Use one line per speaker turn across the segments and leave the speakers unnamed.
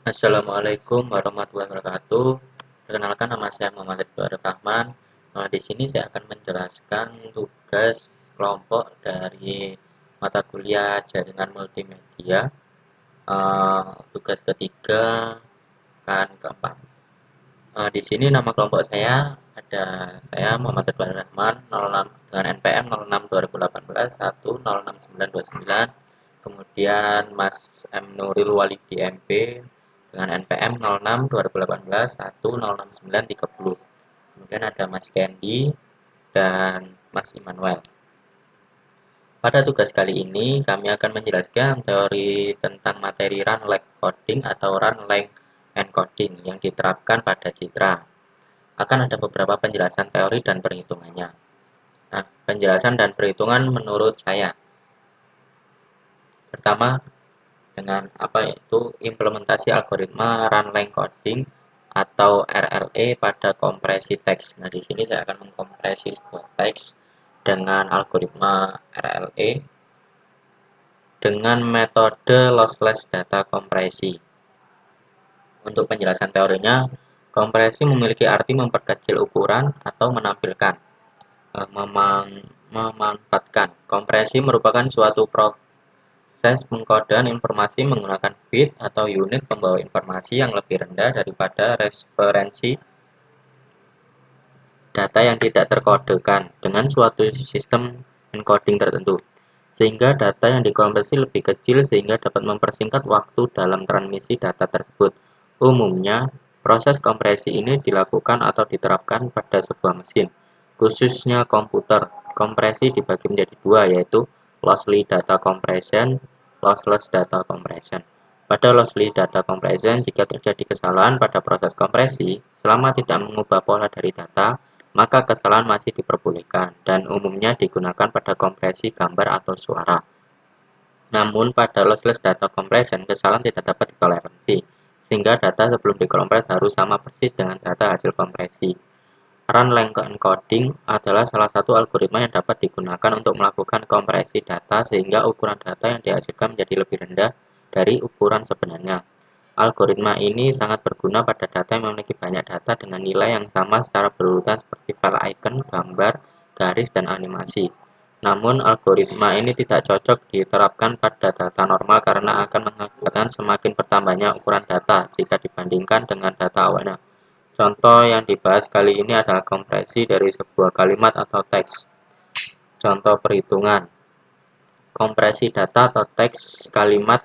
Assalamualaikum warahmatullahi wabarakatuh. Perkenalkan, nama saya Muhammad Ridwan Rahman. Di sini saya akan menjelaskan tugas kelompok dari mata kuliah jaringan multimedia. Tugas ketiga kan keempat. Di sini nama kelompok saya ada saya Muhammad Ridwan Rahman 06 dengan NPM 06 2018 10699. Kemudian Mas M Nuril Walidi MP dengan NPM 06 2018 1069330. Kemudian ada Mas Candy dan Mas Immanuel. Pada tugas kali ini kami akan menjelaskan teori tentang materi run like coding atau run like encoding yang diterapkan pada Citra. Akan ada beberapa penjelasan teori dan perhitungannya. Nah, penjelasan dan perhitungan menurut saya. Pertama, dengan apa yaitu implementasi algoritma run-line coding atau RLE pada kompresi teks. Nah, di sini saya akan mengkompresi sebuah teks dengan algoritma RLE dengan metode lossless data kompresi. Untuk penjelasan teorinya, kompresi memiliki arti memperkecil ukuran atau menampilkan, memanfaatkan. Kompresi merupakan suatu proses pengkodean informasi menggunakan bit atau unit pembawa informasi yang lebih rendah daripada referensi data yang tidak terkodekan dengan suatu sistem encoding tertentu, sehingga data yang dikompresi lebih kecil sehingga dapat mempersingkat waktu dalam transmisi data tersebut. Umumnya, proses kompresi ini dilakukan atau diterapkan pada sebuah mesin, khususnya komputer. Kompresi dibagi menjadi dua, yaitu lossy data compression, lossless data compression. Pada lossy data compression, jika terjadi kesalahan pada proses kompresi, selama tidak mengubah pola dari data, maka kesalahan masih diperbolehkan dan umumnya digunakan pada kompresi gambar atau suara. Namun pada lossless data compression, kesalahan tidak dapat ditoleransi, sehingga data sebelum dikompres harus sama persis dengan data hasil kompresi. Run-line encoding adalah salah satu algoritma yang dapat digunakan untuk melakukan kompresi data sehingga ukuran data yang dihasilkan menjadi lebih rendah dari ukuran sebenarnya. Algoritma ini sangat berguna pada data yang memiliki banyak data dengan nilai yang sama secara berurutan seperti file icon, gambar, garis, dan animasi. Namun, algoritma ini tidak cocok diterapkan pada data normal karena akan mengakibatkan semakin bertambahnya ukuran data jika dibandingkan dengan data awalnya. Contoh yang dibahas kali ini adalah kompresi dari sebuah kalimat atau teks. Contoh perhitungan. Kompresi data atau teks kalimat.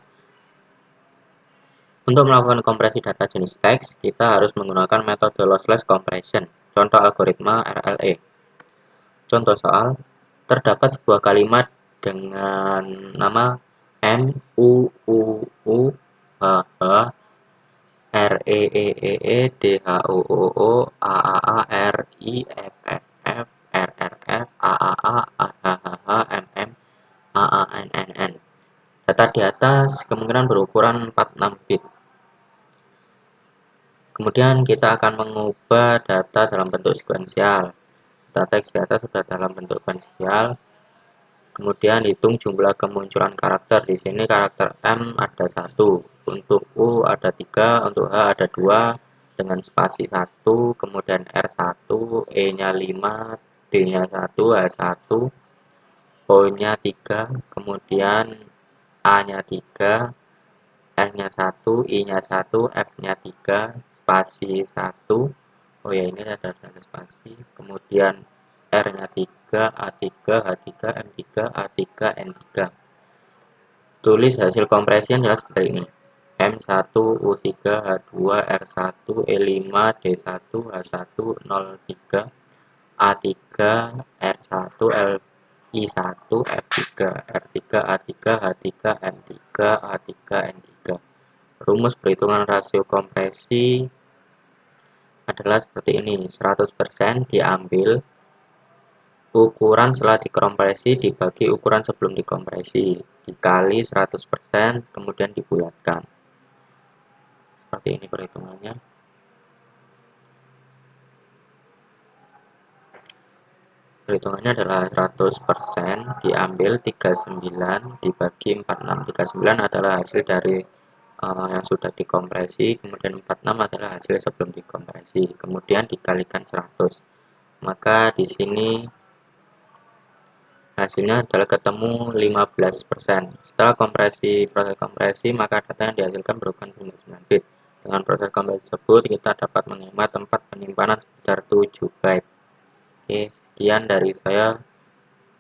Untuk melakukan kompresi data jenis teks, kita harus menggunakan metode lossless compression. Contoh algoritma RLE. Contoh soal, terdapat sebuah kalimat dengan nama M U U U H H R E E E E D H O O O A A A R I F F F R R F A A A A H H H M M A A N N N. Data di atas kemungkinan berukuran 46 bit. Kemudian kita akan mengubah data dalam bentuk sekuensial. Data teks di atas sudah dalam bentuk sekuensial. Kemudian hitung jumlah kemunculan karakter. Di sini karakter M ada 1, untuk U ada 3, untuk H ada 2 dengan spasi 1, kemudian R1, E-nya 5, D-nya 1, H1, O-nya 3, kemudian A-nya 3, R-nya 1, I-nya 1, F-nya 3, spasi 1. Oh ya, ini ada spasi. Kemudian R-nya 3, A3, H3, M3, A3, N3. Tulis hasil kompresi yang jelas seperti ini. M1, U3, H2, R1, E5, D1, H1, 03, A3, R1, I1, F3, R3, A3, H3, M3, A3, N3. Rumus perhitungan rasio kompresi adalah seperti ini. 100% diambil ukuran setelah dikompresi dibagi ukuran sebelum dikompresi dikali 100%, kemudian dibulatkan. Seperti ini perhitungannya. Perhitungannya adalah 100% diambil 39 dibagi 46. 39 adalah hasil dari yang sudah dikompresi, kemudian 46 adalah hasil sebelum dikompresi, kemudian dikalikan 100. Maka di sini hasilnya adalah ketemu 15%. Setelah proses kompresi, maka data yang dihasilkan berukuran 99 bit. Dengan proses kompresi tersebut, kita dapat menghemat tempat penyimpanan sekitar 7 byte. Oke, sekian dari saya.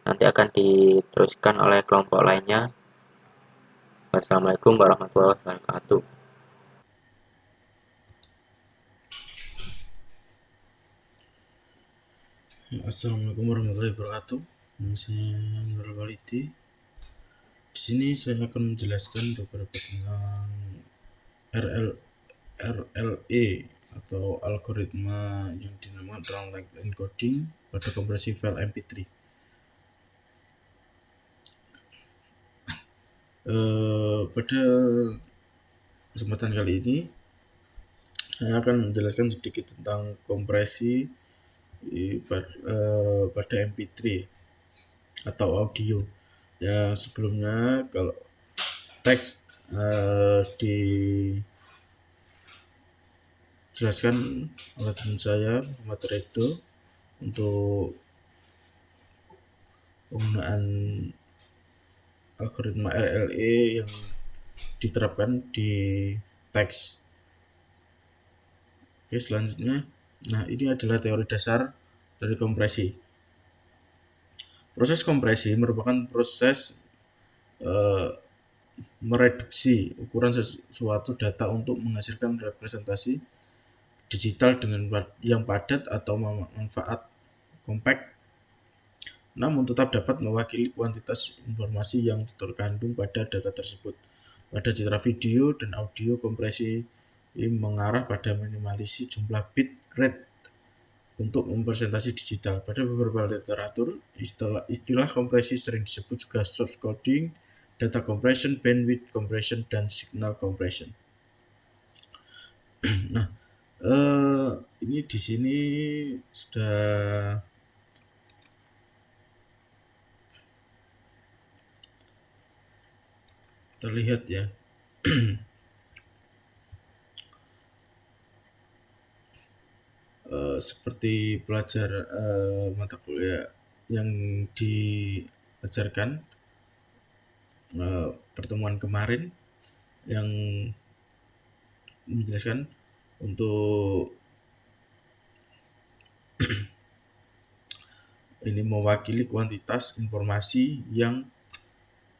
Nanti akan diteruskan oleh kelompok lainnya. Wassalamualaikum warahmatullahi wabarakatuh.
Assalamualaikum warahmatullahi wabarakatuh. Nama saya Nurul Walidi. Di sini saya akan menjelaskan beberapa tentang RL, RLE atau algoritma yang dinamakan Long Length Encoding pada kompresi file MP3. Pada kesempatan kali ini saya akan menjelaskan sedikit tentang kompresi pada MP3 atau audio. Ya, sebelumnya kalau teks dijelaskan oleh teman saya Muhammad Redo untuk penggunaan algoritma RLE yang diterapkan di teks. Oke, selanjutnya, nah ini adalah teori dasar dari kompresi. Proses kompresi merupakan proses mereduksi ukuran suatu data untuk menghasilkan representasi digital dengan yang padat atau manfaat compact, namun tetap dapat mewakili kuantitas informasi yang terkandung pada data tersebut. Pada citra video dan audio, kompresi mengarah pada minimalisasi jumlah bit rate untuk mempresentasi digital. Pada beberapa literatur, istilah kompresi sering disebut juga source coding, data compression, bandwidth compression, dan signal compression. Nah, ini di sini sudah terlihat ya. Seperti pelajar mata kuliah yang diajarkan pertemuan kemarin yang menjelaskan untuk ini mewakili kuantitas informasi yang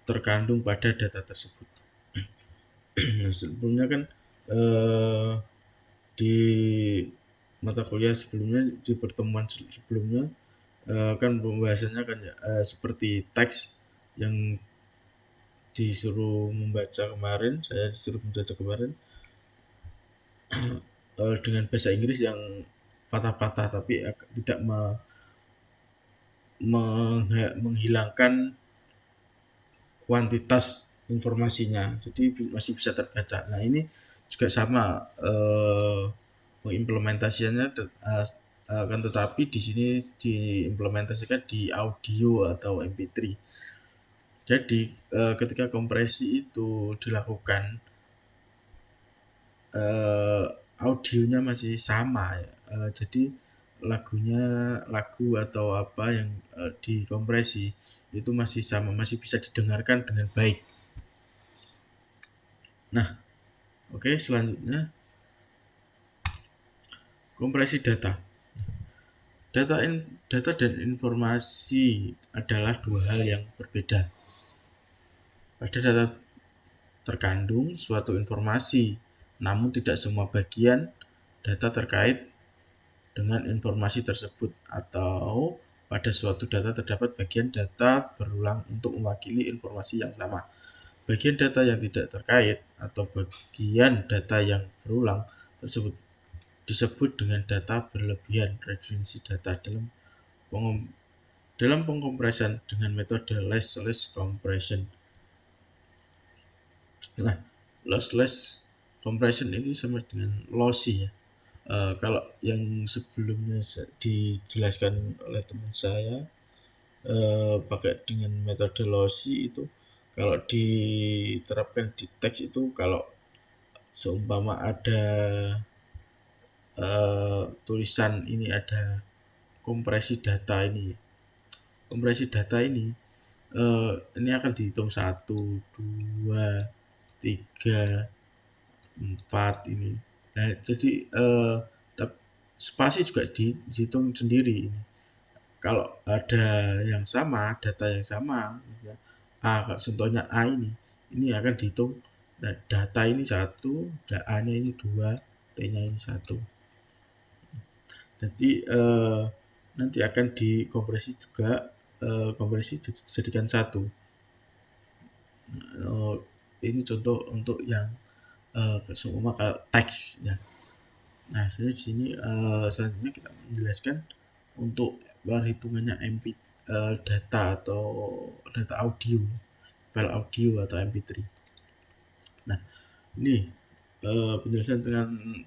terkandung pada data tersebut. Nah, sebelumnya kan di mata kuliah sebelumnya, di pertemuan sebelumnya kan pembahasannya kan seperti teks yang disuruh membaca kemarin, saya disuruh membaca kemarin dengan bahasa Inggris yang patah-patah, tapi tidak menghilangkan kuantitas informasinya, jadi masih bisa terbaca. Nah, ini juga sama mengimplementasikannya, akan tetapi di sini diimplementasikan di audio atau MP3. Jadi ketika kompresi itu dilakukan, audionya masih sama ya. Jadi lagu atau apa yang dikompresi itu masih sama, masih bisa didengarkan dengan baik. Nah, oke, selanjutnya kompresi data. Data dan informasi adalah dua hal yang berbeda. Pada data terkandung suatu informasi, namun tidak semua bagian data terkait dengan informasi tersebut, atau pada suatu data terdapat bagian data berulang untuk mewakili informasi yang sama. Bagian data yang tidak terkait atau bagian data yang berulang tersebut disebut dengan data berlebihan, redundancy data, dalam pengkompresan dengan metode lossless compression. Nah, lossless compression ini sama dengan lossy ya. Kalau yang sebelumnya dijelaskan oleh teman saya pakai dengan metode lossy itu, kalau diterapkan di teks itu, kalau seumpama ada tulisan ini ada kompresi data ini. Kompresi data ini akan dihitung 1, 2, 3, 4 ini. Nah, jadi spasi juga dihitung sendiri ini. Kalau ada yang sama, data yang sama, A, contohnya A ini akan dihitung. Nah, data ini 1, A-nya ini 2, T-nya ini 1. Jadi nanti akan dikompresi juga, kompresi dijadikan 1. Ini contoh untuk yang seumpama kayak teks ya. Nah, di sini selanjutnya kita menjelaskan untuk perhitungannya data atau data audio, file audio atau MP3. Nah, ini penjelasan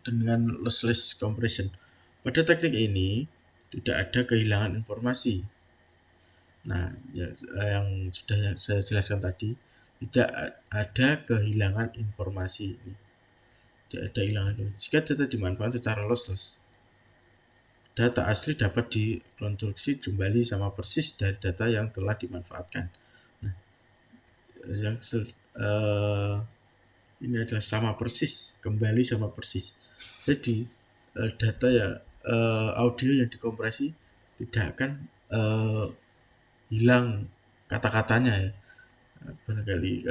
dengan lossless compression. Pada teknik ini tidak ada kehilangan informasi. Nah, yang sudah saya jelaskan tadi, tidak ada kehilangan informasi. Tidak ada kehilangan informasi. Jika data dimanfaatkan secara lossless, data asli dapat dikonstruksi kembali sama persis dari data yang telah dimanfaatkan. Nah, ini adalah sama persis, kembali sama persis. Jadi data audio yang dikompresi tidak akan hilang kata-katanya ya. Barangkali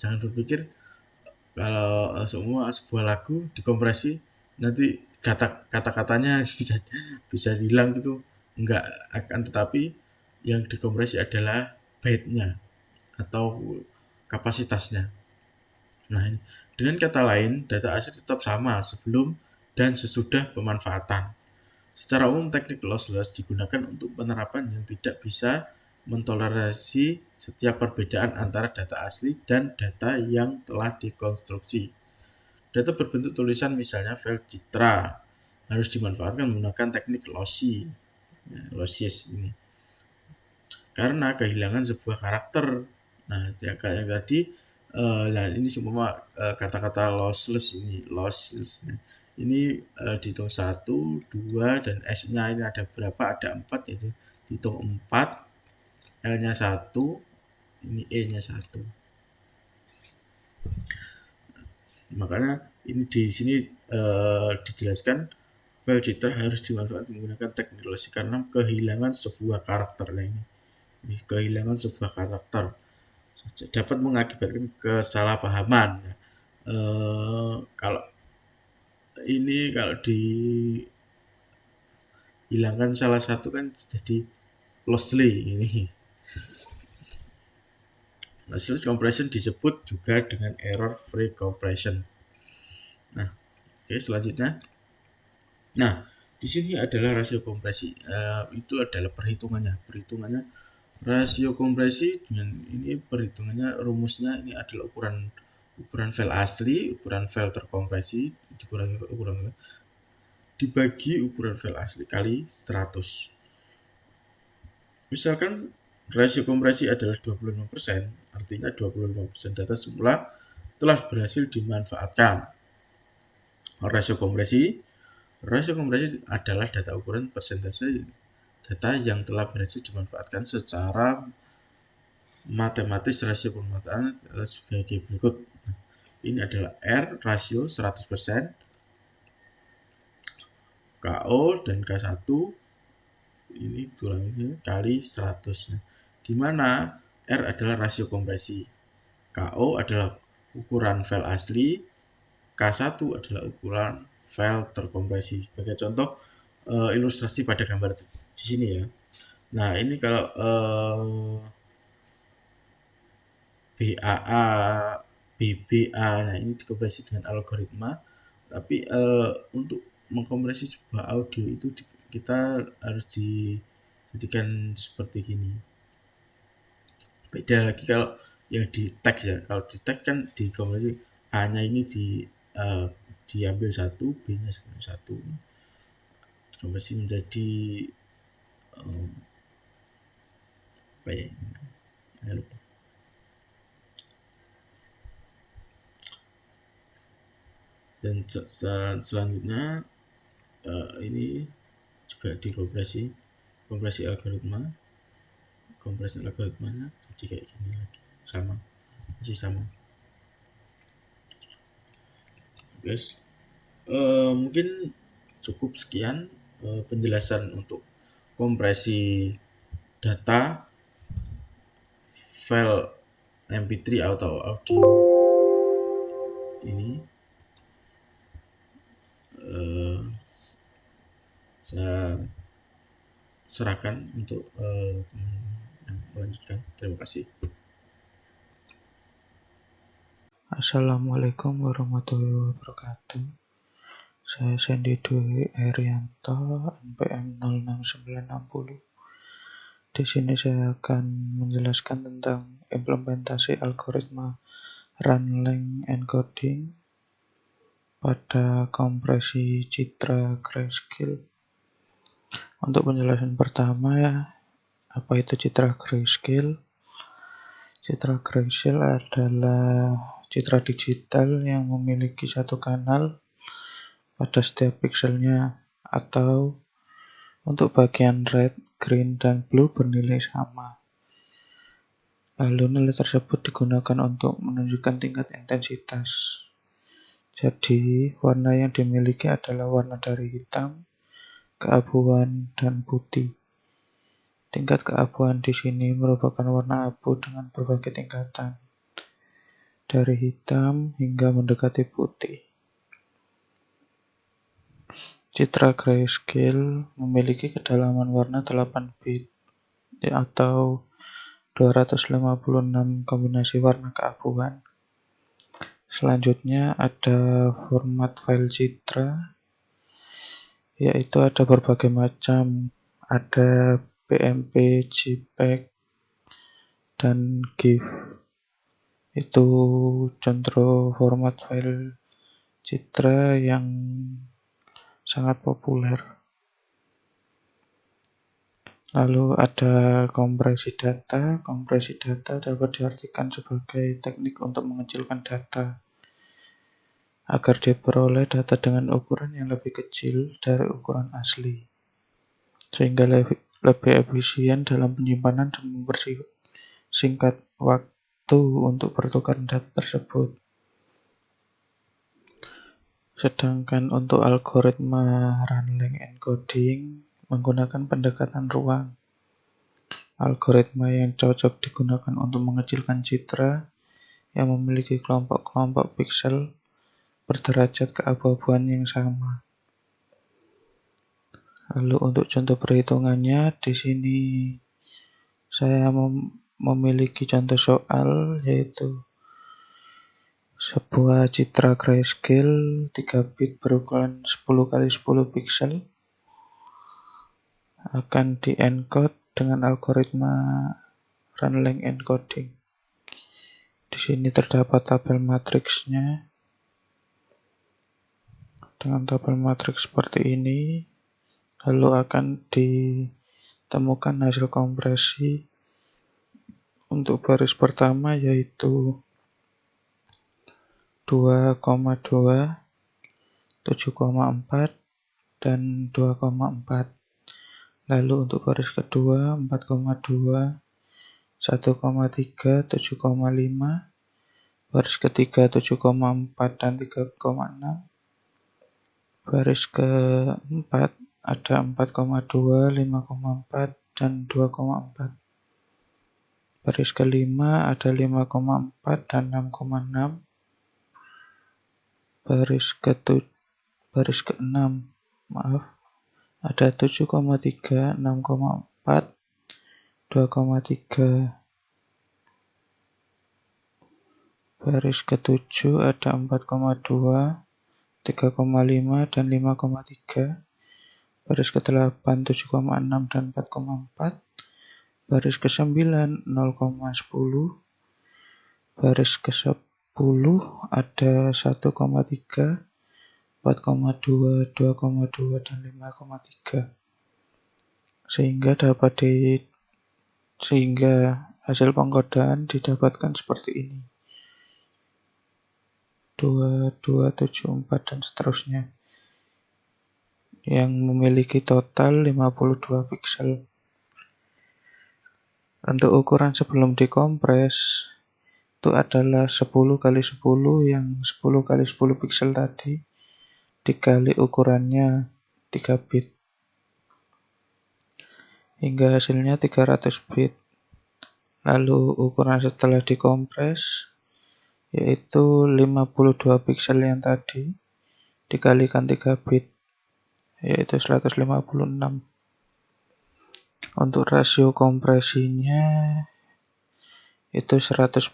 jangan berpikir kalau semua sebuah lagu dikompresi nanti kata-katanya bisa hilang gitu, enggak, akan tetapi yang dikompresi adalah baitnya atau kapasitasnya. Nah, dengan kata lain, data asli tetap sama sebelum dan sesudah pemanfaatan. Secara umum, teknik lossless digunakan untuk penerapan yang tidak bisa mentoleransi setiap perbedaan antara data asli dan data yang telah dikonstruksi. Data berbentuk tulisan, misalnya file citra, harus dimanfaatkan menggunakan teknik lossless ini. Karena kehilangan sebuah karakter. Nah, ya kayak tadi, ini semua kata-kata lossless ini, lossless. Ini dihitung 1, 2, dan S-nya ini ada berapa? Ada 4, jadi dihitung 4, L-nya 1, ini E-nya 1. Makanya ini di sini dijelaskan file citra harus dimanfaatkan menggunakan teknik lossless karena kehilangan sebuah karakter. Nah, ini kehilangan sebuah karakter dapat mengakibatkan kesalahpahaman. Kalau dihilangkan salah satu kan jadi lossly ini. Lossless compression disebut juga dengan error free compression. Nah, oke, selanjutnya. Nah, di sini adalah rasio kompresi. Itu adalah perhitungannya. Rasio kompresi dengan ini perhitungannya, rumusnya ini adalah ukuran file asli, ukuran file terkompresi dikurangi ukuran dibagi ukuran file asli kali 100. Misalkan rasio kompresi adalah 25%, artinya 25% data semula telah berhasil dimanfaatkan. Rasio kompresi adalah data ukuran persentase data yang telah berhasil dimanfaatkan secara matematis. Rasio pemanfaatan adalah sebagai berikut. Ini adalah R, rasio 100%, KO dan K1 ini kali 100. Di mana R adalah rasio kompresi, KO adalah ukuran file asli, K1 adalah ukuran file terkompresi. Sebagai contoh ilustrasi pada gambar di sini ya. Nah, ini kalau BAA, BBA, nah ini dikompresi dengan algoritma. Tapi untuk mengkompresi sebuah audio itu kita harus dijadikan seperti ini. Beda lagi kalau yang di teks ya. Kalau di teks kan dikompresi A-nya ini diambil 1, B-nya 1. Kompresi menjadi apa ya? Lupa. Dan selanjutnya ini juga kompresi algoritmanya jadi kayak gini lagi, masih sama guys. Mungkin cukup sekian penjelasan untuk kompresi data file MP3 atau audio ini. eh, saya serahkan untuk yang melanjutkan. Terima kasih.
Assalamualaikum warahmatullahi wabarakatuh. Saya Sandy Dwi Herianto, NPM 06960. Di sini saya akan menjelaskan tentang implementasi algoritma run-length encoding pada kompresi citra grayscale. Untuk penjelasan pertama, apa itu citra grayscale? Citra grayscale adalah citra digital yang memiliki satu kanal pada setiap pikselnya, atau untuk bagian red, green, dan blue bernilai sama. Lalu nilai tersebut digunakan untuk menunjukkan tingkat intensitas. Jadi, warna yang dimiliki adalah warna dari hitam, keabuan, dan putih. Tingkat keabuan di sini merupakan warna abu dengan berbagai tingkatan, dari hitam hingga mendekati putih. Citra grayscale memiliki kedalaman warna 8 bit atau 256 kombinasi warna keabuan. Selanjutnya ada format file citra, yaitu ada berbagai macam. Ada PNG, JPEG, dan GIF. Itu contoh format file citra yang sangat populer. Lalu ada kompresi data. Kompresi data dapat diartikan sebagai teknik untuk mengecilkan data agar diperoleh data dengan ukuran yang lebih kecil dari ukuran asli, sehingga lebih efisien dalam penyimpanan dan mempersingkat waktu untuk pertukaran data tersebut. Sedangkan untuk algoritma run-length encoding menggunakan pendekatan ruang. Algoritma yang cocok digunakan untuk mengecilkan citra yang memiliki kelompok-kelompok piksel berderajat keabu-abuan yang sama. Lalu untuk contoh perhitungannya, di sini saya memiliki contoh soal, yaitu sebuah citra grayscale 3 bit berukuran 10x10 piksel akan di-encode dengan algoritma run-length encoding. Di sini terdapat tabel matriksnya dengan tabel matriks seperti ini, lalu akan ditemukan hasil kompresi untuk baris pertama, yaitu 2,2, 7,4, dan 2,4. Lalu untuk baris kedua 4,2, 1,3, 7,5, baris ketiga 7,4 dan 3,6. Baris keempat ada 4,2, 5,4, dan 2,4. Baris kelima ada 5,4 dan 6,6. Baris keenam ada 7,3, 6,4, 2,3. Baris ketujuh ada 4,2, 3,5, dan 5,3. Baris ke-8 7,6 dan 4,4. Baris ke-9 0,10. Baris ke-10 ada 1,3, 4,2, 2,2, dan 5,3. Sehingga hasil pengkodaan didapatkan seperti ini. 2274 dan seterusnya, yang memiliki total 52 piksel. Untuk ukuran sebelum dikompres itu adalah 10 kali 10 yang 10 kali 10 piksel tadi dikali ukurannya 3 bit hingga hasilnya 300 bit. Lalu ukuran setelah dikompres yaitu 52 piksel yang tadi dikalikan 3 bit yaitu 156. Untuk rasio kompresinya itu 100%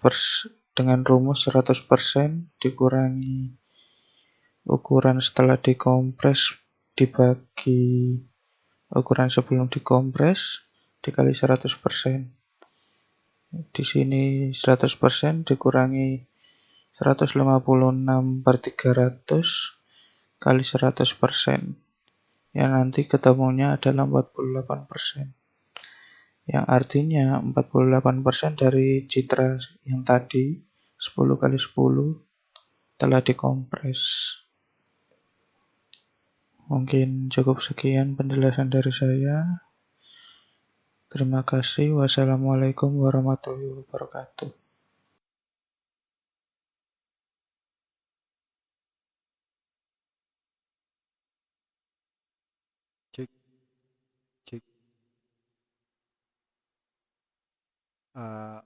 dengan rumus 100% dikurangi ukuran setelah dikompres dibagi ukuran sebelum dikompres dikali 100%. Di sini 100% dikurangi 156/300 kali 100%. Yang nanti ketemunya adalah 48%. Yang artinya 48% dari citra yang tadi 10 kali 10 telah dikompres. Mungkin cukup sekian penjelasan dari saya. Terima kasih. Wassalamualaikum warahmatullahi wabarakatuh.
Cek, cek.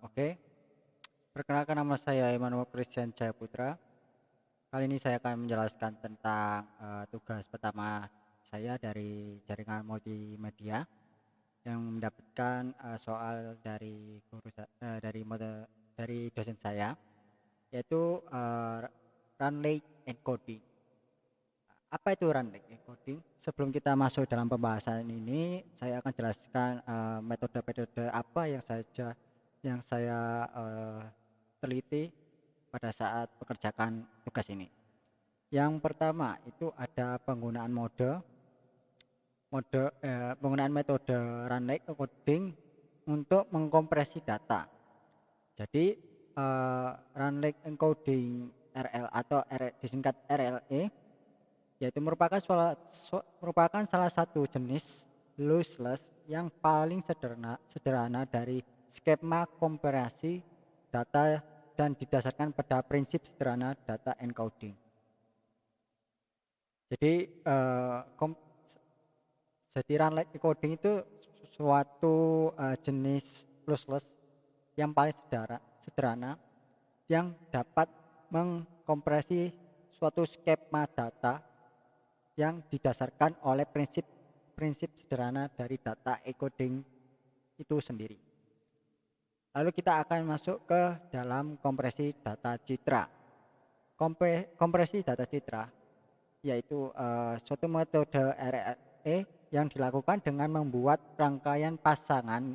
Oke. Perkenalkan, nama saya Emmanuel Christian Jaya Putra. Kali ini saya akan menjelaskan tentang tugas pertama saya dari jaringan multimedia yang mendapatkan soal dari dari dosen saya, yaitu run length encoding. Apa itu run length encoding? Sebelum kita masuk dalam pembahasan ini, saya akan jelaskan metode-metode apa yang saya teliti pada saat mengerjakan tugas ini. Yang pertama itu ada penggunaan penggunaan metode run length encoding untuk mengkompresi data. Jadi run length encoding RL atau disingkat RLE yaitu merupakan salah satu jenis lossless yang paling sederhana dari skema kompresi data dan didasarkan pada prinsip sederhana data encoding. Jadi run length encoding itu suatu jenis lossless yang paling sederhana yang dapat mengkompresi suatu skema data yang didasarkan oleh prinsip sederhana dari data encoding itu sendiri. Lalu kita akan masuk ke dalam kompresi data citra. Kompresi data citra yaitu suatu metode RLE yang dilakukan dengan membuat rangkaian pasangan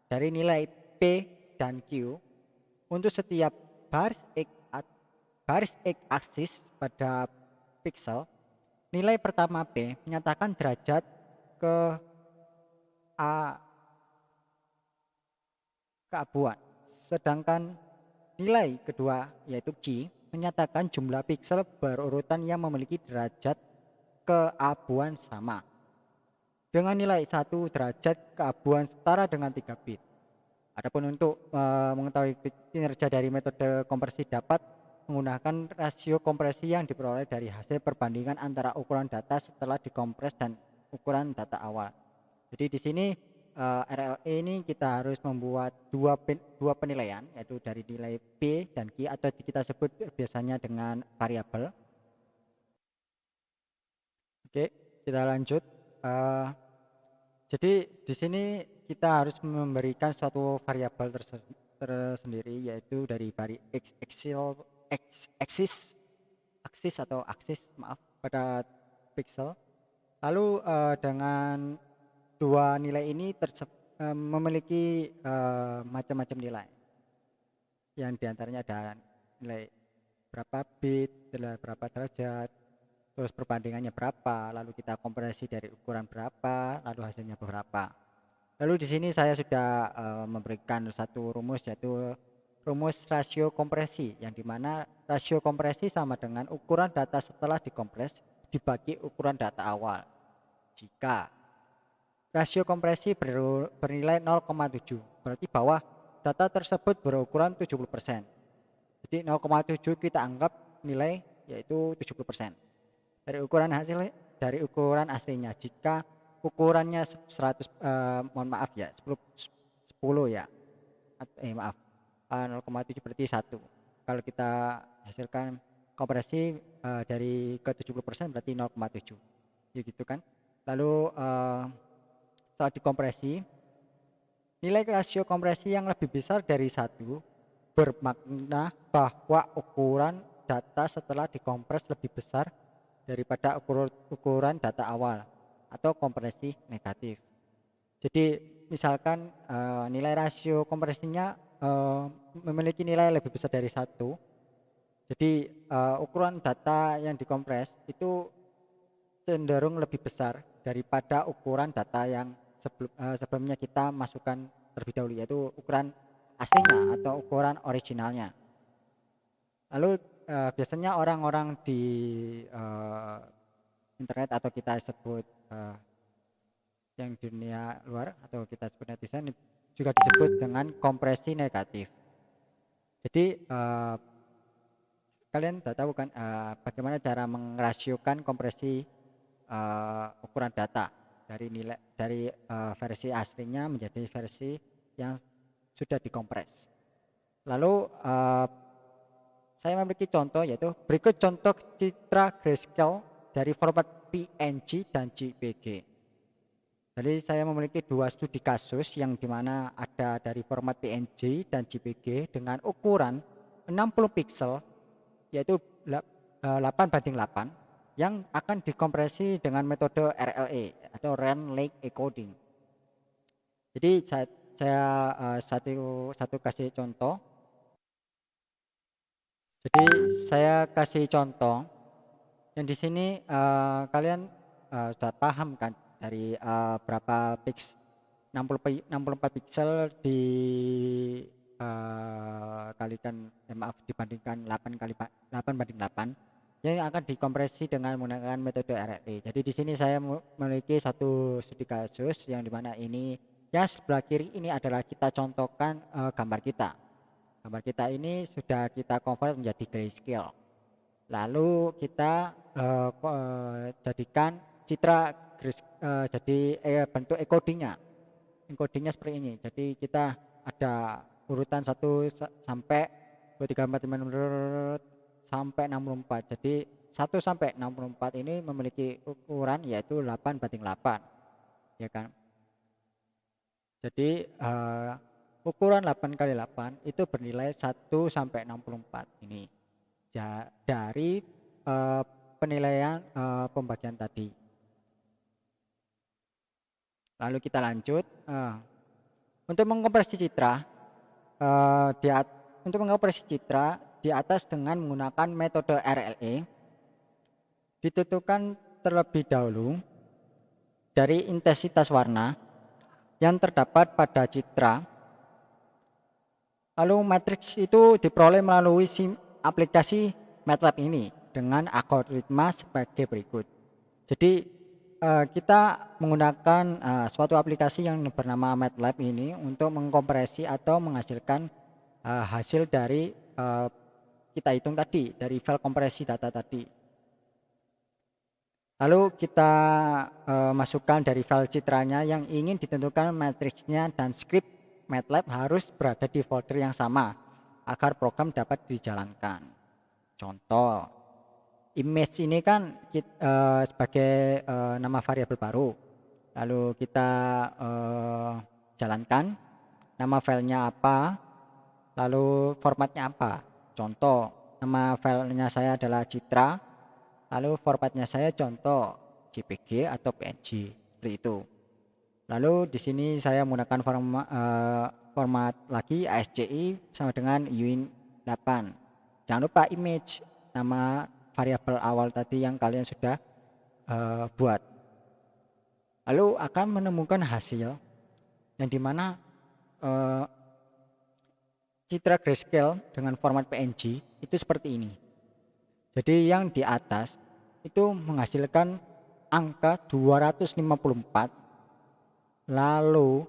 dari nilai P dan Q untuk setiap baris X aksis pada pixel. Nilai pertama P menyatakan derajat keabuan, sedangkan nilai kedua yaitu Q menyatakan jumlah piksel berurutan yang memiliki derajat keabuan sama. Dengan nilai 1 derajat keabuan setara dengan 3 bit. Adapun untuk mengetahui kinerja dari metode kompresi dapat menggunakan rasio kompresi yang diperoleh dari hasil perbandingan antara ukuran data setelah dikompres dan ukuran data awal. Jadi di sini RLE ini kita harus membuat dua penilaian, yaitu dari nilai P dan Q atau kita sebut biasanya dengan variabel. Oke, kita lanjut. Jadi di sini kita harus memberikan suatu variabel tersendiri, yaitu dari aksis pada pixel. Lalu dengan dua nilai ini memiliki macam-macam nilai, yang diantaranya ada nilai berapa bit, nilai berapa derajat, terus perbandingannya berapa, lalu kita kompresi dari ukuran berapa, lalu hasilnya berapa. Lalu di sini saya sudah memberikan satu rumus, yaitu rumus rasio kompresi, yang dimana rasio kompresi sama dengan ukuran data setelah dikompres dibagi ukuran data awal. Jika rasio kompresi bernilai 0,7, berarti bahwa data tersebut berukuran 70%. Jadi 0,7 kita anggap nilai yaitu 70% dari ukuran aslinya. Jika ukurannya 100, mohon maaf ya, 10 ya, maaf, 0,7 berarti 1. Kalau kita hasilkan kompresi dari ke 70% berarti 0,7, ya gitu kan. Lalu setelah dikompresi, nilai rasio kompresi yang lebih besar dari 1 bermakna bahwa ukuran data setelah dikompres lebih besar daripada ukuran data awal atau kompresi negatif. Jadi misalkan nilai rasio kompresinya memiliki nilai lebih besar dari 1, jadi ukuran data yang dikompres itu cenderung lebih besar daripada ukuran data yang sebelumnya kita masukkan terlebih dahulu, yaitu ukuran aslinya atau ukuran originalnya. Lalu biasanya orang-orang di internet atau kita sebut yang dunia luar atau kita sebut netizen juga disebut dengan kompresi negatif. Jadi kalian sudah tahu kan bagaimana cara merasiokan kompresi ukuran data dari versi aslinya menjadi versi yang sudah dikompres. Lalu saya memiliki contoh, yaitu berikut contoh citra grayscale dari format PNG dan JPG. Jadi saya memiliki 2 studi kasus yang dimana ada dari format PNG dan JPG dengan ukuran 60 pixel, yaitu 8:8, yang akan dikompresi dengan metode RLE atau Rand Lake Encoding. Jadi saya satu kasih contoh. Jadi saya kasih contoh yang di sini kalian sudah paham kan dari berapa pixel 64 pixel kalikan dibandingkan 8:8 yang akan dikompresi dengan menggunakan metode RLE. Jadi di sini saya memiliki satu studi kasus yang dimana ini yang sebelah kiri ini adalah kita contohkan gambar kita. Gambar kita ini sudah kita convert menjadi grayscale. Lalu kita jadikan citra jadi bentuk encodingnya seperti ini. Jadi kita ada urutan 1 sampai 2, 3, 4, 5, sampai 64. Jadi 1 sampai 64 ini memiliki ukuran yaitu 8:8, ya kan. Jadi ukuran 8x8 itu bernilai 1 sampai 64 ini dari penilaian pembagian tadi. Lalu kita lanjut untuk mengkompresi citra di atas dengan menggunakan metode RLE ditentukan terlebih dahulu dari intensitas warna yang terdapat pada citra. Lalu matriks itu diperoleh melalui aplikasi MATLAB ini dengan algoritma sebagai berikut. Jadi kita menggunakan suatu aplikasi yang bernama MATLAB ini untuk mengkompresi atau menghasilkan hasil dari kita hitung tadi dari file kompresi data tadi. Lalu kita masukkan dari file citranya yang ingin ditentukan matriksnya, dan skrip MATLAB harus berada di folder yang sama agar program dapat dijalankan. Contoh, image ini kan sebagai nama variabel baru. Lalu kita jalankan, nama filenya apa, lalu formatnya apa. Contoh, nama filenya saya adalah citra, lalu formatnya saya contoh JPG atau PNG, seperti itu. Lalu di sini saya menggunakan format lagi ASCII sama dengan UIN8. Jangan lupa image, nama variabel awal tadi yang kalian sudah buat. Lalu akan menemukan hasil yang dimana citra grayscale dengan format PNG itu seperti ini. Jadi yang di atas itu menghasilkan angka 254, lalu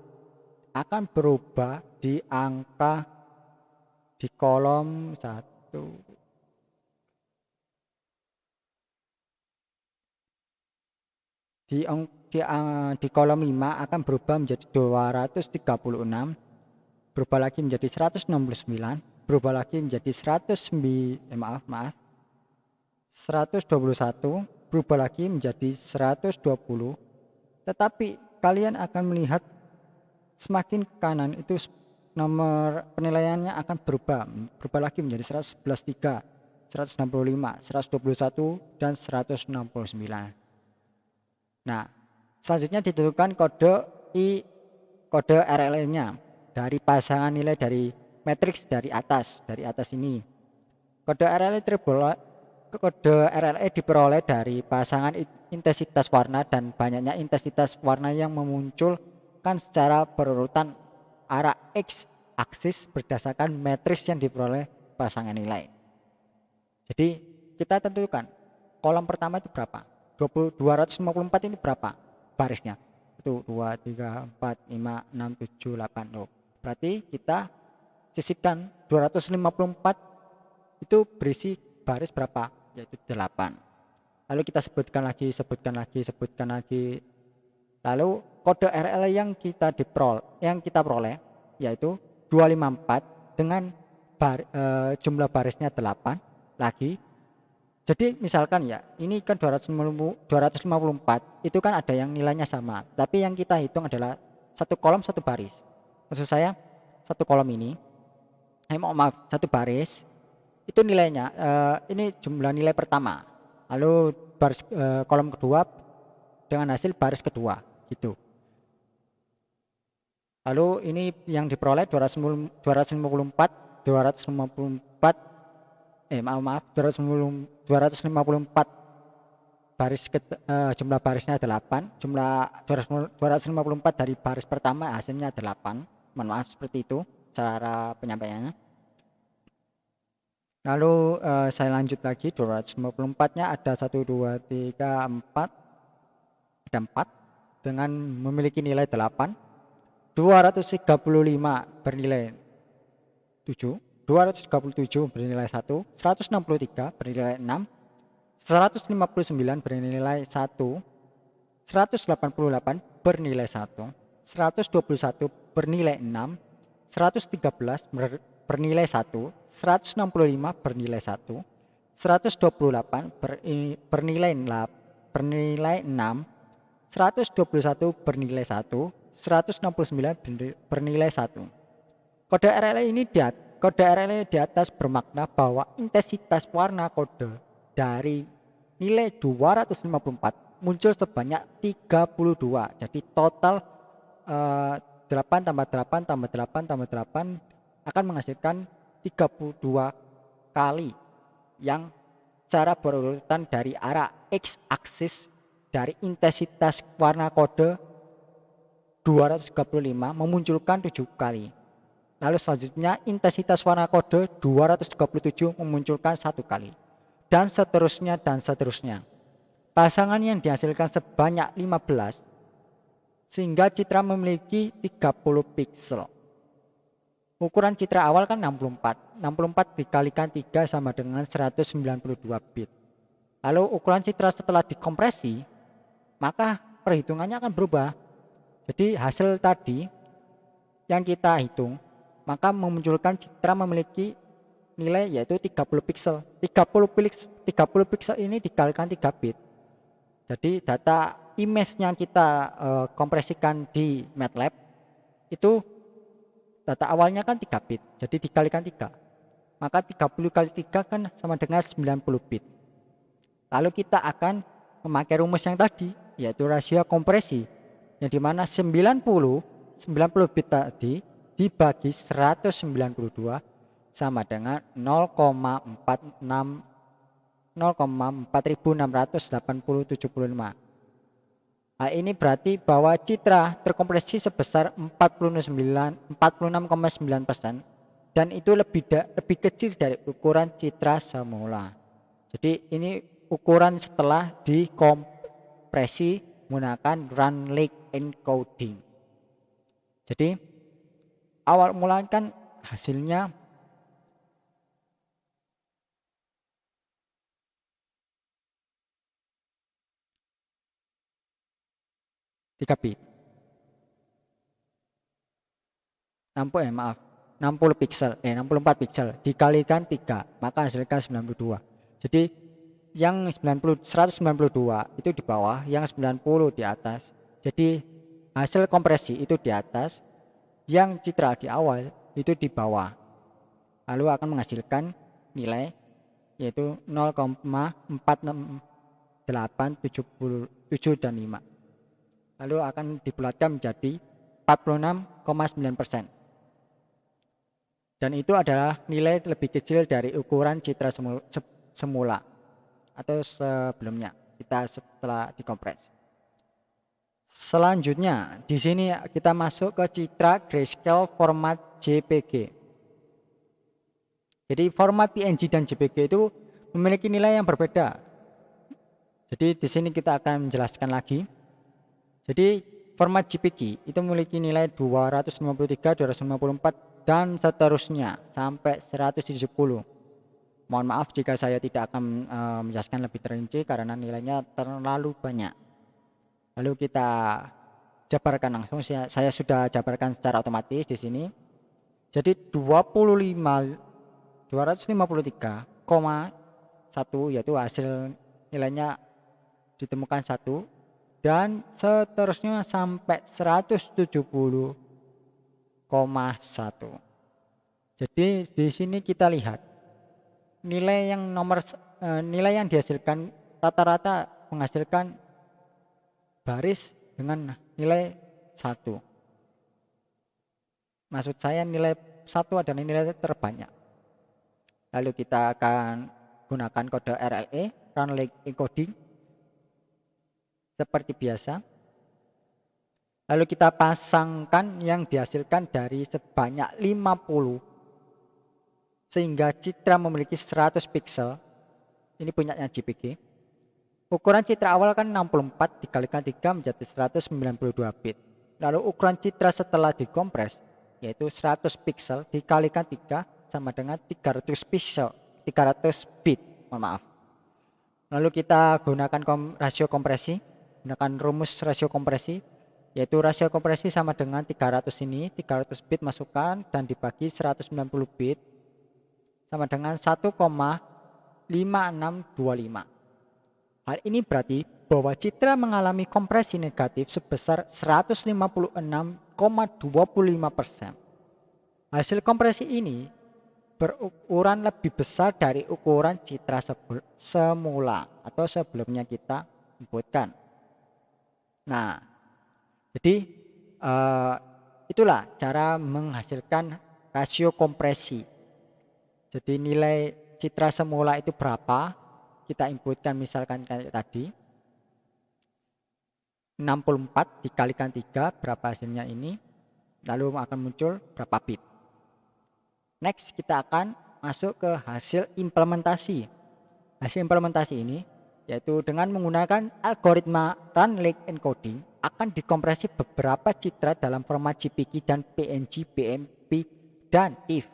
akan berubah di angka di kolom 1. Di kolom 5 akan berubah menjadi 236, berubah lagi menjadi 169, berubah lagi menjadi 121, berubah lagi menjadi 120. Tetapi kalian akan melihat semakin ke kanan itu nomor penilaiannya akan berubah lagi menjadi 111.3, 165, 121, dan 169. Nah, selanjutnya ditentukan kode RLE-nya dari pasangan nilai dari matriks dari atas ini. Kode RLE diperoleh dari pasangan intensitas warna dan banyaknya intensitas warna yang memunculkan secara berurutan arah X aksis berdasarkan matriks yang diperoleh pasangan nilai. Jadi kita tentukan kolom pertama itu berapa, 254 ini berapa barisnya, itu 2, 3, 4, 5, 6, 7, 8. Berarti kita sisipkan 254 itu berisi baris berapa, yaitu 8. Lalu kita sebutkan lagi. Lalu kode RL yang kita peroleh yaitu 254 dengan jumlah barisnya 8 lagi. Jadi misalkan ya, ini kan 254 itu kan ada yang nilainya sama, tapi yang kita hitung adalah satu kolom satu baris. Maksud saya satu kolom ini, satu baris itu nilainya, ini jumlah nilai pertama, lalu baris kolom kedua dengan hasil baris kedua gitu. Lalu ini yang diperoleh 254 baris jumlah barisnya 8, jumlah 254 dari baris pertama hasilnya 8. Mohon maaf seperti itu cara penyampaiannya. Lalu saya lanjut lagi, 254-nya ada 1, 2, 3, 4. Ada 4 dengan memiliki nilai 8. 235 bernilai 7, 237 bernilai 1, 163 bernilai 6, 159 bernilai 1, 188 bernilai 1, 121 bernilai 6, 113 bernilai 1, 165 bernilai 1, 128 bernilai 6, 121 bernilai 1, 169 bernilai 1. Kode RLE di atas bermakna bahwa intensitas warna kode dari nilai 254 muncul sebanyak 32. Jadi total 8 tambah 8 tambah 8 tambah 8 akan menghasilkan 32 kali yang secara berurutan dari arah X aksis dari intensitas warna kode 235 memunculkan 7 kali. Lalu selanjutnya intensitas warna kode 237 memunculkan 1 kali. Dan seterusnya. Pasangan yang dihasilkan sebanyak 15 sehingga citra memiliki 30 piksel. Ukuran citra awal kan 64. 64 dikalikan 3 sama dengan 192 bit. Lalu ukuran citra setelah dikompresi, maka perhitungannya akan berubah. Jadi hasil tadi yang kita hitung maka memunculkan citra memiliki nilai yaitu 30 piksel. 30 piksel ini dikalikan 3 bit. Jadi data image-nya kita kompresikan di MATLAB itu data awalnya kan 3 bit. Jadi dikalikan 3. Maka 30 kali 3 kan sama dengan 90 bit. Lalu kita akan memakai rumus yang tadi yaitu rasio kompresi, yang dimana 90 bit tadi dibagi 192 sama dengan 0,468075. Nah, ini berarti bahwa citra terkompresi sebesar 46,9%, dan itu lebih kecil dari ukuran citra semula. Jadi ini ukuran setelah dikompresi menggunakan run lake encoding. Jadi awal mula kan hasilnya tiga bit. 60 pixel, 64 pixel dikalikan 3, maka hasilkan 92. Jadi yang 192 itu di bawah, yang 90 di atas. Jadi hasil kompresi itu di atas, yang citra di awal itu di bawah. Lalu akan menghasilkan nilai yaitu 0,46877 dan 5. Lalu akan dibulatkan menjadi 46,9%. Dan itu adalah nilai lebih kecil dari ukuran citra semula atau sebelumnya kita setelah dikompres. Selanjutnya di sini kita masuk ke citra grayscale format JPG. Jadi format PNG dan JPG itu memiliki nilai yang berbeda. Jadi di sini kita akan menjelaskan lagi. Jadi format JPG itu memiliki nilai 253, 254 dan seterusnya sampai 170. Mohon maaf jika saya tidak akan menjelaskan lebih terinci karena nilainya terlalu banyak. Lalu kita jabarkan langsung, saya sudah jabarkan secara otomatis di sini. Jadi 253,1 yaitu hasil nilainya ditemukan 1 dan seterusnya sampai 170,1. Jadi di sini kita lihat nilai yang dihasilkan rata-rata menghasilkan baris dengan nilai 1. Maksud saya nilai 1 adalah nilai terbanyak. Lalu kita akan gunakan kode RLE, run lake encoding, seperti biasa. Lalu kita pasangkan yang dihasilkan dari sebanyak 50 sehingga citra memiliki 100 pixel. Ini punyanya JPG. Ukuran citra awal kan 64 dikalikan 3 menjadi 192 bit. Lalu ukuran citra setelah dikompres yaitu 100 pixel dikalikan 3 sama dengan 300 pixel, 300 bit, mohon maaf. Lalu kita gunakan rasio kompresi, gunakan rumus rasio kompresi, yaitu rasio kompresi sama dengan 300 ini, 300 bit masukkan dan dibagi 190 bit sama dengan 1,5625. Hal ini berarti bahwa citra mengalami kompresi negatif sebesar 156,25%. Hasil kompresi ini berukuran lebih besar dari ukuran citra semula atau sebelumnya kita inputkan. Nah, jadi itulah cara menghasilkan rasio kompresi. Jadi nilai citra semula itu berapa? Kita inputkan misalkan kayak tadi 64 dikalikan 3 berapa hasilnya ini, lalu akan muncul berapa bit. Next kita akan masuk ke hasil implementasi. Hasil implementasi ini yaitu dengan menggunakan algoritma run lake encoding akan dikompresi beberapa citra dalam format JPG dan PNG, BMP dan TIFF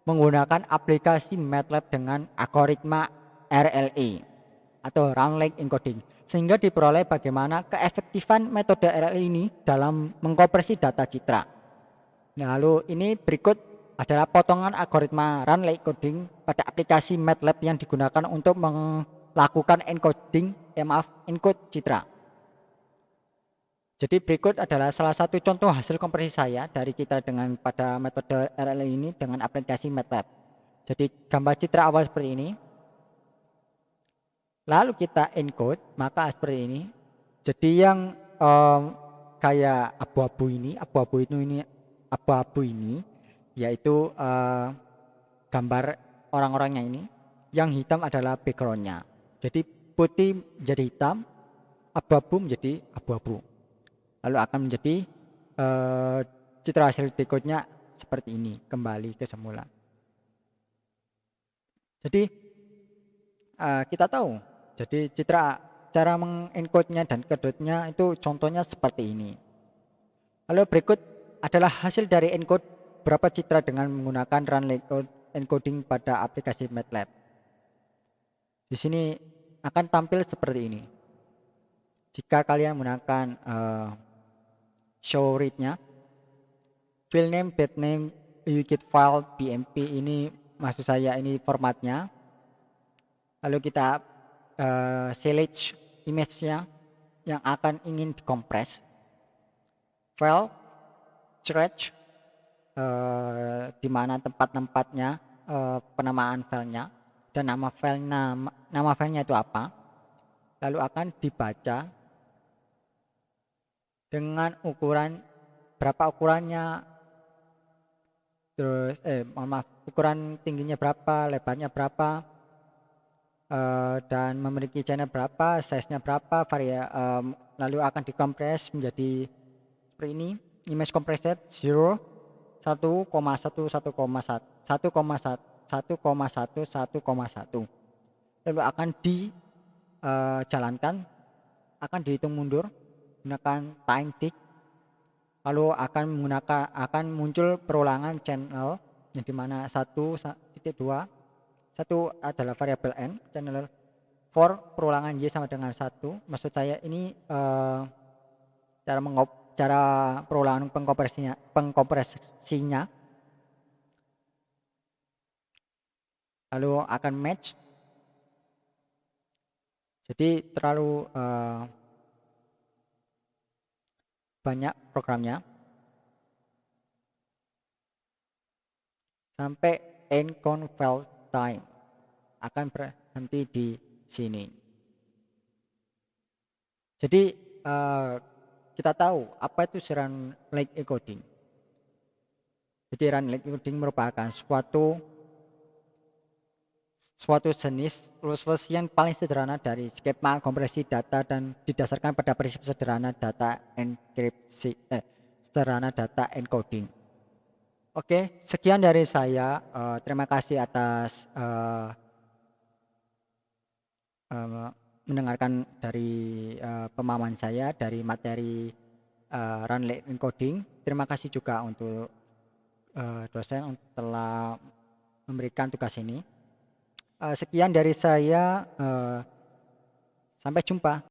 menggunakan aplikasi MATLAB dengan algoritma RLE atau run lake encoding, sehingga diperoleh bagaimana keefektifan metode RLE ini dalam mengkompresi data citra. Nah, lalu ini berikut adalah potongan algoritma run lake encoding pada aplikasi MATLAB yang digunakan untuk melakukan encode citra. Jadi berikut adalah salah satu contoh hasil kompresi saya dari citra dengan pada metode RLE ini dengan aplikasi MATLAB. Jadi gambar citra awal seperti ini. Lalu kita encode, maka seperti ini. Jadi yang kayak abu-abu ini, yaitu gambar orang-orangnya ini. Yang hitam adalah backgroundnya. Jadi putih menjadi hitam, abu-abu menjadi abu-abu. Lalu akan menjadi citra hasil decode-nya seperti ini, kembali ke semula. Jadi kita tahu, jadi cara mengencode-nya dan kedotnya itu contohnya seperti ini. Lalu berikut adalah hasil dari encode berapa citra dengan menggunakan run encoding pada aplikasi MATLAB. Di sini akan tampil seperti ini. Jika kalian menggunakan show read-nya, file name, bed name, UGit file, BMP, ini maksud saya ini formatnya. Lalu kita select image-nya yang akan ingin dikompres. File, stretch, di mana tempat-tempatnya, penamaan filenya, dan nama filenya itu apa. Lalu akan dibaca dengan ukuran, berapa ukurannya, terus ukuran tingginya berapa, lebarnya berapa, dan memiliki channel berapa, size-nya berapa, lalu akan dikompres menjadi seperti ini. Image compressed 0, 1,1, 1,1, 1,1, lalu akan dijalankan, akan dihitung mundur menggunakan time tick, lalu akan muncul perulangan channel yang dimana 1.2, satu adalah variabel n, channel for perulangan y sama dengan 1. Maksud saya ini cara perulangan pengkompresinya. Lalu akan match. Jadi terlalu banyak programnya. Sampai end conval time akan berhenti di sini. Jadi kita tahu apa itu run like encoding. Jadi run like encoding merupakan suatu jenis lossless yang paling sederhana dari skema kompresi data dan didasarkan pada prinsip sederhana data encoding. Oke, sekian dari saya. Terima kasih atas mendengarkan dari pemahaman saya dari materi run like encoding. Terima kasih juga untuk dosen telah memberikan tugas ini. Sekian dari saya, sampai jumpa.